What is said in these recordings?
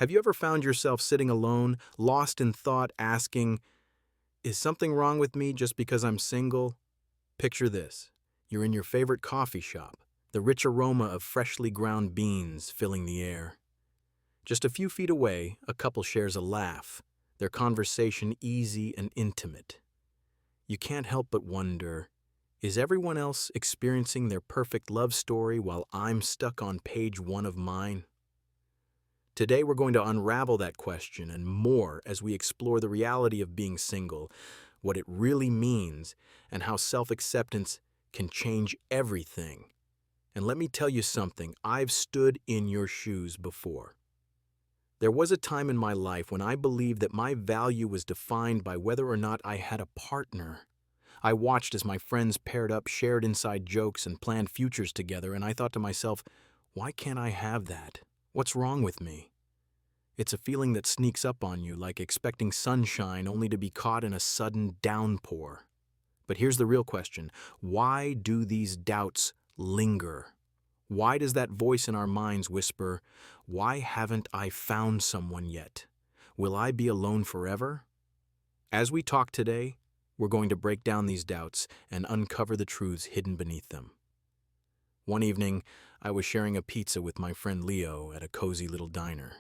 Have you ever found yourself sitting alone, lost in thought, asking, is something wrong with me just because I'm single? Picture this. You're in your favorite coffee shop, the rich aroma of freshly ground beans filling the air. Just a few feet away, a couple shares a laugh, their conversation easy and intimate. You can't help but wonder, is everyone else experiencing their perfect love story while I'm stuck on page 1 of mine? Today we're going to unravel that question and more as we explore the reality of being single, what it really means, and how self-acceptance can change everything. And let me tell you something, I've stood in your shoes before. There was a time in my life when I believed that my value was defined by whether or not I had a partner. I watched as my friends paired up, shared inside jokes, and planned futures together, and I thought to myself, why can't I have that? What's wrong with me? It's a feeling that sneaks up on you, like expecting sunshine only to be caught in a sudden downpour. But here's the real question. Why do these doubts linger? Why does that voice in our minds whisper, why haven't I found someone yet? Will I be alone forever? As we talk today, we're going to break down these doubts and uncover the truths hidden beneath them. One evening, I was sharing a pizza with my friend Leo at a cozy little diner.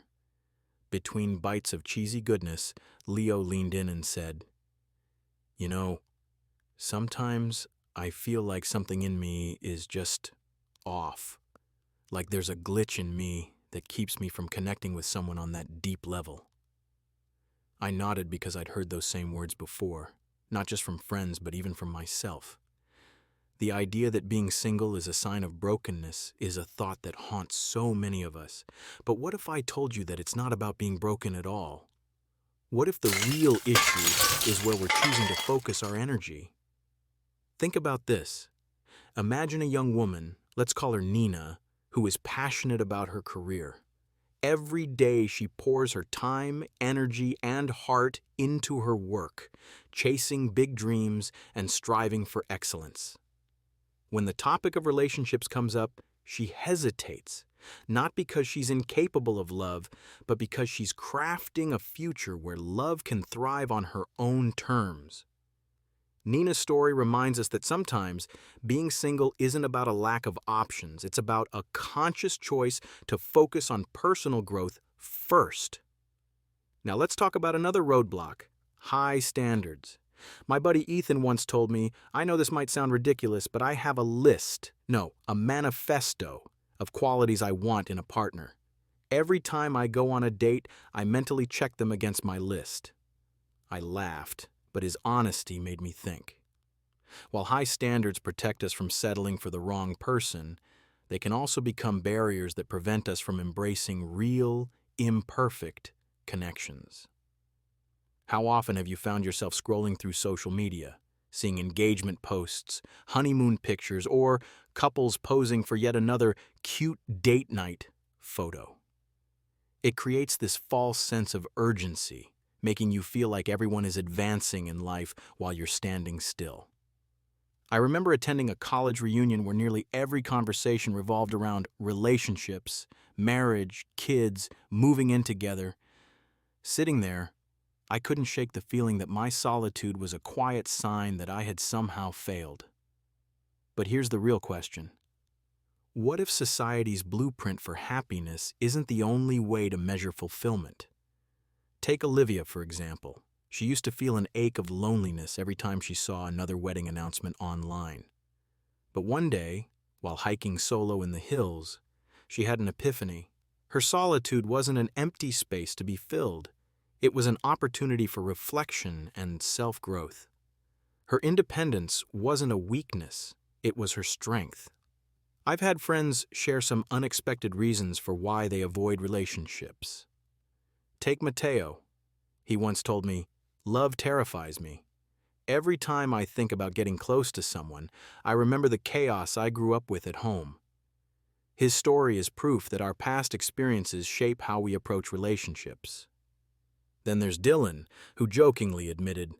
Between bites of cheesy goodness, Leo leaned in and said, "You know, sometimes I feel like something in me is just off. Like there's a glitch in me that keeps me from connecting with someone on that deep level." I nodded because I'd heard those same words before, not just from friends, but even from myself. The idea that being single is a sign of brokenness is a thought that haunts so many of us. But what if I told you that it's not about being broken at all? What if the real issue is where we're choosing to focus our energy? Think about this. Imagine a young woman, let's call her Nina, who is passionate about her career. Every day she pours her time, energy, and heart into her work, chasing big dreams and striving for excellence. When the topic of relationships comes up, she hesitates, not because she's incapable of love, but because she's crafting a future where love can thrive on her own terms. Nina's story reminds us that sometimes being single isn't about a lack of options. It's about a conscious choice to focus on personal growth first. Now let's talk about another roadblock, high standards. My buddy Ethan once told me, I know this might sound ridiculous, but I have a manifesto of qualities I want in a partner. Every time I go on a date, I mentally check them against my list. I laughed, but his honesty made me think. While high standards protect us from settling for the wrong person, they can also become barriers that prevent us from embracing real, imperfect connections. How often have you found yourself scrolling through social media, seeing engagement posts, honeymoon pictures, or couples posing for yet another cute date night photo? It creates this false sense of urgency, making you feel like everyone is advancing in life while you're standing still. I remember attending a college reunion where nearly every conversation revolved around relationships, marriage, kids, moving in together. Sitting there, I couldn't shake the feeling that my solitude was a quiet sign that I had somehow failed. But here's the real question. What if society's blueprint for happiness isn't the only way to measure fulfillment? Take Olivia, for example. She used to feel an ache of loneliness every time she saw another wedding announcement online. But one day, while hiking solo in the hills, she had an epiphany. Her solitude wasn't an empty space to be filled. It was an opportunity for reflection and self-growth. Her independence wasn't a weakness, it was her strength. I've had friends share some unexpected reasons for why they avoid relationships. Take Mateo. He once told me, "Love terrifies me. Every time I think about getting close to someone, I remember the chaos I grew up with at home." His story is proof that our past experiences shape how we approach relationships. Then there's Dylan, who jokingly admitted,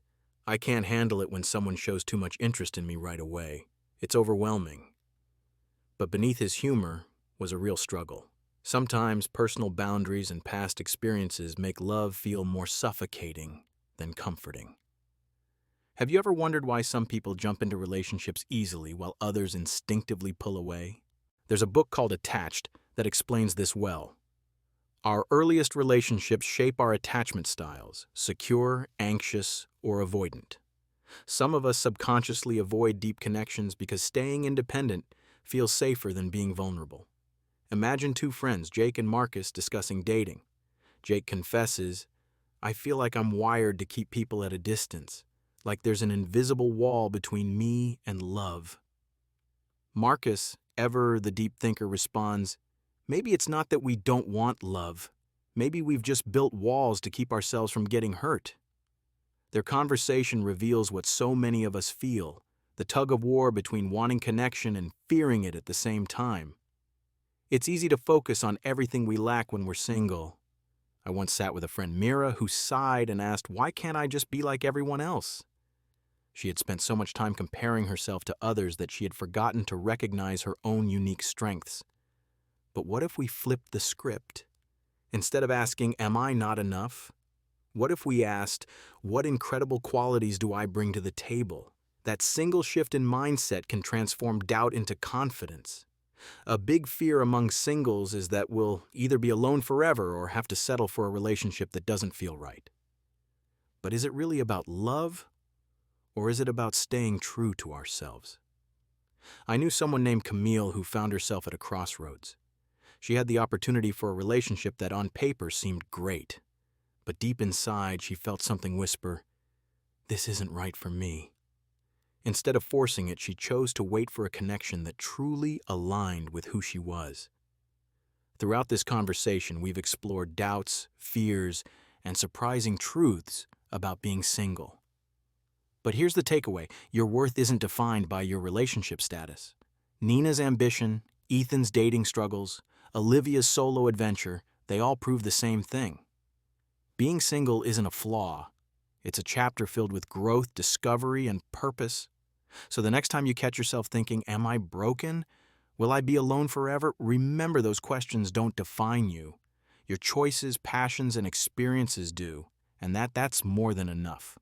"I can't handle it when someone shows too much interest in me right away. It's overwhelming." But beneath his humor was a real struggle. Sometimes personal boundaries and past experiences make love feel more suffocating than comforting. Have you ever wondered why some people jump into relationships easily while others instinctively pull away? There's a book called Attached that explains this well. Our earliest relationships shape our attachment styles: secure, anxious, or avoidant. Some of us subconsciously avoid deep connections because staying independent feels safer than being vulnerable. Imagine two friends, Jake and Marcus, discussing dating. Jake confesses, "I feel like I'm wired to keep people at a distance, like there's an invisible wall between me and love." Marcus, ever the deep thinker, responds, "Maybe it's not that we don't want love. Maybe we've just built walls to keep ourselves from getting hurt." Their conversation reveals what so many of us feel: the tug of war between wanting connection and fearing it at the same time. It's easy to focus on everything we lack when we're single. I once sat with a friend, Mira, who sighed and asked, "Why can't I just be like everyone else?" She had spent so much time comparing herself to others that she had forgotten to recognize her own unique strengths. But what if we flipped the script? Instead of asking, "Am I not enough?" what if we asked, "What incredible qualities do I bring to the table?" That single shift in mindset can transform doubt into confidence. A big fear among singles is that we'll either be alone forever or have to settle for a relationship that doesn't feel right. But is it really about love, or is it about staying true to ourselves? I knew someone named Camille who found herself at a crossroads. She had the opportunity for a relationship that on paper seemed great, but deep inside she felt something whisper, "This isn't right for me." Instead of forcing it, she chose to wait for a connection that truly aligned with who she was. Throughout this conversation, we've explored doubts, fears, and surprising truths about being single. But here's the takeaway: your worth isn't defined by your relationship status. Nina's ambition, Ethan's dating struggles, Olivia's solo adventure, they all prove the same thing. Being single isn't a flaw. It's a chapter filled with growth, discovery, and purpose. So the next time you catch yourself thinking, "Am I broken? Will I be alone forever?" remember, those questions don't define you. Your choices, passions, and experiences do, and that's more than enough.